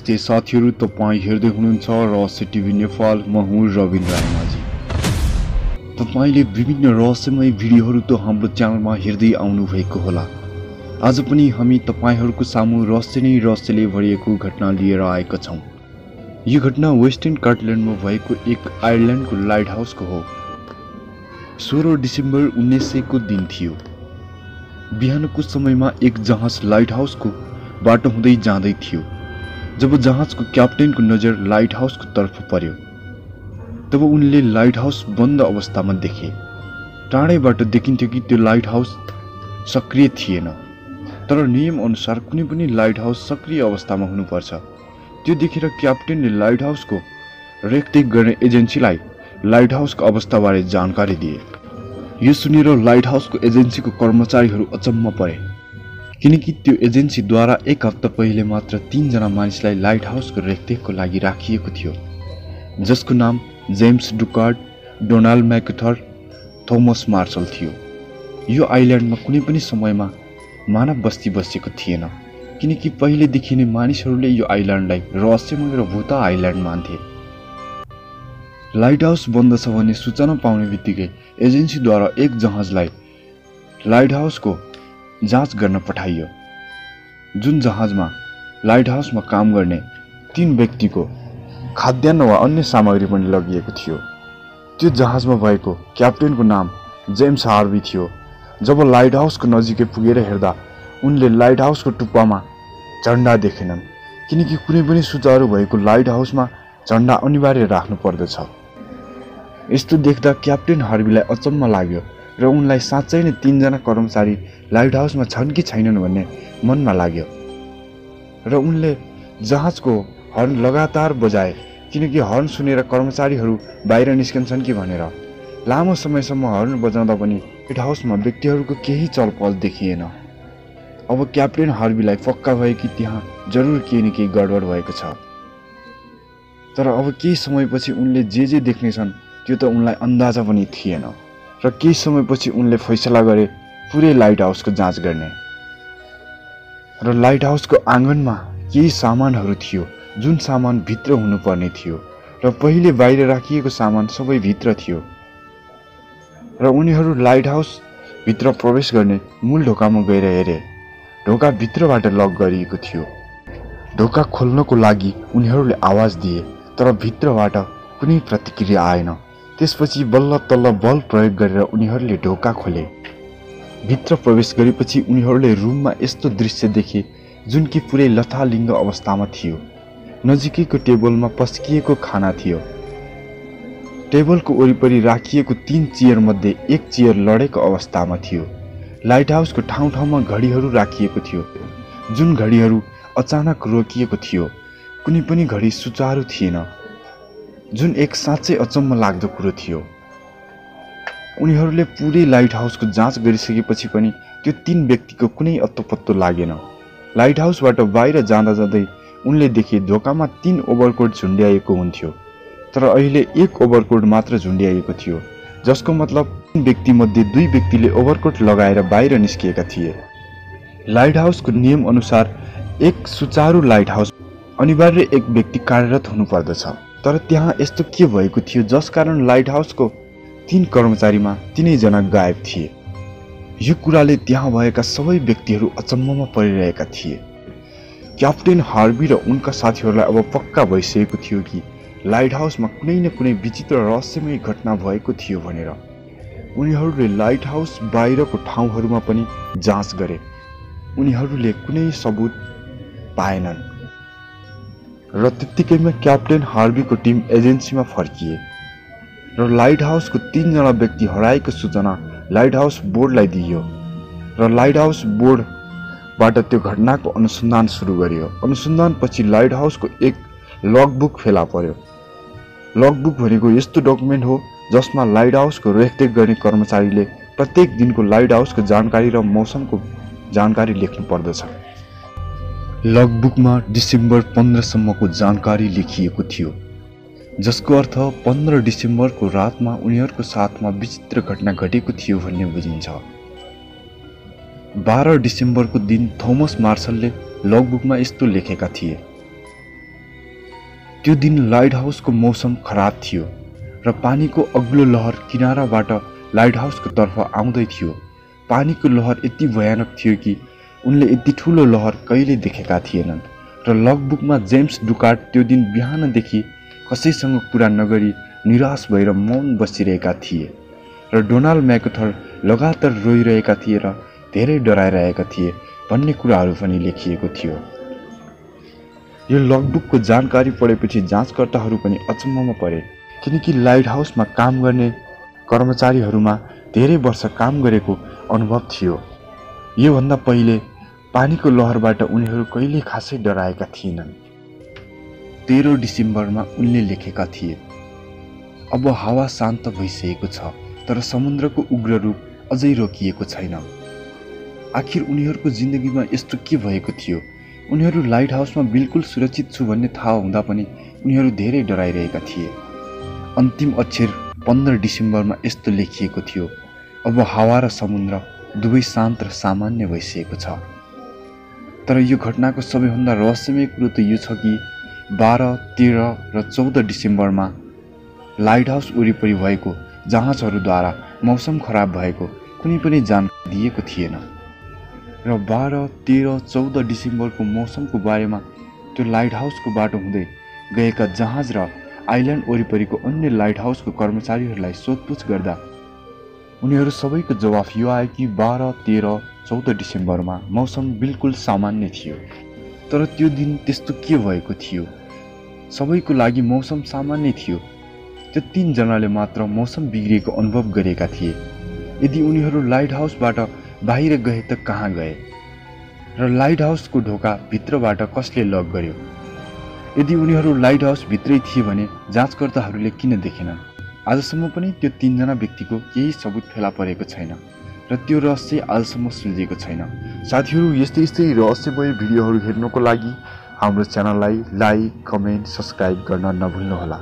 नमस्ते साथीहरू, तपाईँ हेर्दै हुनुहुन्छ रहस्य टिभी नेपाल। म हुँ रविन्द्र रायमाझी। तपाईले विभिन्न रहस्यमय भिडियोहरू त हाम्रो च्यानलमा हेर्दै आउनु भएको होला। आज पनि हामी तपाईहरूको सामु रहस्यले भरिएको घटना लिएर आएका छौं। यो घटना वेस्टर्न कार्टल्यान्डमा भएको एक आयरल्यान्डको लाइट हाउसको हो। 16 डिसेम्बर 1900 को दिन थियो। बिहानको समयमा एक जहाज लाइट हाउसको बाटो हुँदै जाँदै थियो। जब जहाजको क्याप्टेनको नजर लाइट हाउसको तर्फ पर्यो, तब उनले लाइट हाउस बन्द अवस्थामा देखे। टाढैबाट देखिन्थ्यो कि त्यो लाइट हाउस सक्रिय थिएन, तर नियम अनुसार कुनै पनि लाइट हाउस सक्रिय अवस्थामा हुनुपर्छ। त्यो देखेर क्याप्टेनले लाइट हाउसको रेखदेख गर्ने एजेन्सीलाई लाइट हाउसको अवस्थाबारे जानकारी दिए। यो सुनेर लाइट हाउसको एजेन्सीको कर्मचारीहरू अचम्म परे, किनकि त्यो एजेन्सीद्वारा एक हप्ता पहिले मात्र 3 जना मानिसलाई लाइट हाउसको रेखदेखको लागि राखिएको थियो, जसको नाम James Ducard, Donald MacArthur, Thomas Marshall थियो। यो आइल्यान्डमा कुनै पनि समयमा मानव बस्ती बसेको थिएन, किनकि पहिलेदेखि नै मानिसहरूले यो आइल्यान्डलाई रहस्यमय र भूता आइल्यान्ड मान्थे। लाइट हाउस बन्द छ भन्ने सूचना पाउने बित्तिकै एजेन्सीद्वारा एक जहाजलाई लाइट हाउसको जाँच गर्न पठाइयो, जुन जहाजमा लाइट हाउसमा काम गर्ने 3 व्यक्तिको खाद्यान्न वा अन्य सामग्री पनि लगिएको थियो। त्यो जहाजमा भएको क्याप्टेनको नाम जेम्स हार्वी थियो। जब लाइट हाउसको नजिकै पुगेर हेर्दा उनले लाइट हाउसको टुप्पामा झण्डा देखेनन्, किनकि कुनै पनि सुचारू भएको लाइट हाउसमा झण्डा अनिवार्य राख्नु पर्दछ। यस्तो देख्दा क्याप्टेन हार्वीलाई अचम्म लाग्यो र उनलाई साँच्चै नै 3 जना कर्मचारी लाइट हाउसमा छन् कि छैनन् भन्ने मनमा लाग्यो, र उनले जहाजको हर्न लगातार बजाए, किनकि हर्न सुनेर कर्मचारीहरू बाहिर निस्कन्छन् कि भनेर। लामो समयसम्म हर्न बजाउँदा पनि लाइट हाउसमा व्यक्तिहरूको केही चलपहल देखिएन। अब क्याप्टेन हार्वीलाई पक्का भयो कि त्यहाँ जरुर केही न केही गडबड भएको छ। तर अब केही समयपछि उनले जे देख्नेछन् त्यो त उनलाई अन्दाजा पनि थिएन, र केही समयपछि उनले फैसला गरे पुरै लाइट हाउसको जाँच गर्ने। र लाइट हाउसको आँगनमा केही सामानहरू थियो, जुन सामान भित्र हुनुपर्ने थियो, र पहिले बाहिर राखिएको सामान सबै भित्र थियो। र उनीहरू लाइट हाउस भित्र प्रवेश गर्ने मूल ढोकामा गएर हेरे। ढोका भित्रबाट लक गरिएको थियो। ढोका खोल्नको लागि उनीहरूले आवाज दिए, तर भित्रबाट कुनै प्रतिक्रिया आएन। त्यसपछि बल्ल तल्ल बल प्रयोग गरेर उनीहरूले ढोका खोले। भित्र प्रवेश गरेपछि उनीहरूले रुममा यस्तो दृश्य देखे जुन कि पुरै लथालिङ्ग अवस्थामा थियो। नजिकैको टेबलमा पस्किएको खाना थियो। टेबलको वरिपरि राखिएको 3 चेयर मध्ये एक चेयर लडेको अवस्थामा थियो। लाइट हाउसको ठाउँ ठाउँमा घडीहरू राखिएको थियो, जुन घडीहरू अचानक रोकिएको थियो। कुनै पनि घडी सुचारू थिएन, जुन एक साँच्चै अचम्म लाग्दो कुरो थियो। उनीहरूले पुरै लाइट हाउसको जाँच गरिसकेपछि पनि त्यो 3 व्यक्तिको कुनै अत्तोपत्तो लागेन। लाइट हाउसबाट बाहिर जाँदै उनले देखे ढोकामा 3 ओभरकोट झुन्ड्याएको हुन्थ्यो, तर अहिले 1 ओभरकोट मात्र झुन्ड्याएको थियो, जसको मतलब 3 व्यक्तिमध्ये 2 व्यक्तिले ओभरकोट लगाएर बाहिर निस्किएका थिए। लाइट हाउसको नियम अनुसार एक सुचारू लाइट हाउस अनिवार्य एक व्यक्ति कार्यरत हुनुपर्दछ, तर त्यहाँ यस्तो के भएको थियो जसकारण लाइट हाउसको 3 कर्मचारीमा 3 जना गायब थिए। यो कुराले त्यहाँ भएका सबै व्यक्तिहरू अचम्ममा परिरहेका थिए। क्याप्टेन हार्वी र उनका साथीहरूलाई अब पक्का भइसकेको थियो कि लाइट हाउसमा कुनै न कुनै विचित्र रहस्यमय घटना भएको थियो भनेर। उनीहरूले लाइट हाउस बाहिरको ठाउँहरूमा पनि जाँच गरे। उनीहरूले कुनै सबुत पाएनन्, र त्यत्तिकैमा क्याप्टेन हार्वीको टिम एजेन्सीमा फर्किए, र लाइट हाउसको 3 जना व्यक्ति हराएको सूचना लाइट हाउस बोर्डलाई दिइयो, र लाइट हाउस बोर्डबाट त्यो घटनाको अनुसन्धान सुरु गरियो। अनुसन्धानपछि लाइट हाउसको एक लगबुक फेला पर्यो। लगबुक भनेको यस्तो डकुमेन्ट हो जसमा लाइट हाउसको रेखदेख गर्ने कर्मचारीले प्रत्येक दिनको लाइट हाउसको जानकारी र मौसमको जानकारी लेख्नु पर्दछ। लगबुकमा डिसेम्बर 15 सम्मको जानकारी लेखिएको थियो, जसको अर्थ 15 डिसेम्बरको रातमा उनीहरूको साथमा विचित्र घटना घटेको थियो भन्ने बुझिन्छ। 12 डिसेम्बरको दिन थोमस मार्शलले लगबुकमा यस्तो लेखेका थिए: त्यो दिन लाइट हाउसको मौसम खराब थियो र पानीको अग्लो लहर किनाराबाट लाइट हाउसको तर्फ आउँदै थियो। पानीको लहर यति भयानक थियो कि उनले यति ठुलो लहर कहिले देखेका थिएनन् र लगबुकमा जेम्स डुकार्ट त्यो दिन बिहानदेखि कसैसँग कुरा नगरी निराश भएर मौन बसिरहेका थिए र डोनाल्ड मैकार्थर लगातार रोइरहेका थिए र धेरै डराइरहेका थिए भन्ने कुराहरू पनि लेखिएको थियो। यो लगबुकको जानकारी पढेपछि जाँचकर्ताहरू पनि अचम्ममा परे, किनकि लाइट हाउसमा काम गर्ने कर्मचारीहरूमा धेरै वर्ष काम गरेको अनुभव थियो। योभन्दा पहिले पानीको लहरबाट उनीहरू कहिले खासै डराएका थिएनन्। 13 डिसेम्बरमा उनले लेखेका थिए, अब हावा शान्त भइसकेको छ तर समुद्रको उग्र रूप अझै रोकिएको छैन। आखिर उनीहरूको जिन्दगीमा यस्तो के भएको थियो? उनीहरू लाइट हाउसमा बिल्कुल सुरक्षित छु भन्ने थाहा हुँदा पनि उनीहरू धेरै डराइरहेका थिए। अन्तिम अक्षर 15 डिसेम्बरमा यस्तो लेखिएको थियो, अब हावा र समुद्र दुवै शान्त र सामान्य भइसकेको छ। तर यो घटनाको सबैभन्दा रहस्यमय कुरो त यो छ कि 12, 13 र 14 डिसेम्बरमा लाइट हाउस वरिपरि भएको जहाजहरूद्वारा मौसम खराब भएको कुनै पनि जानकारी दिएको थिएन र 12, 13, 14 डिसेम्बरको मौसमको बारेमा त्यो लाइट हाउसको बाटो हुँदै गएका जहाज र आइल्यान्ड वरिपरिको अन्य लाइट हाउसको कर्मचारीहरूलाई सोधपुछ गर्दा उनीहरू सबैको जवाफ यो आयो कि 12, 13, 14 डिसेम्बरमा मौसम बिल्कुल सामान्य थियो। तर त्यो दिन त्यस्तो के भएको थियो? सबैको लागि मौसम सामान्य थियो। त्यो 3 जनाले मात्र मौसम बिग्रिएको अनुभव गरेका थिए। यदि उनीहरू लाइट हाउसबाट बाहिर गए त कहाँ गए र लाइट हाउसको ढोका भित्रबाट कसले लक गर्यो? यदि उनीहरू लाइट हाउस भित्रै थिए भने जाँचकर्ताहरूले किन देखेनन्? आजसम्म पनि त्यो 3 जना व्यक्तिको केही सबुत फेला परेको छैन र त्यो रहस्य आजसम्म सुल्झेको छैन। साथीहरू, यस्तै रहस्यमय भिडियोहरू हेर्नको लागि हाम्रो च्यानललाई लाइक, कमेन्ट, सब्स्क्राइब गर्न नभुल्नुहोला।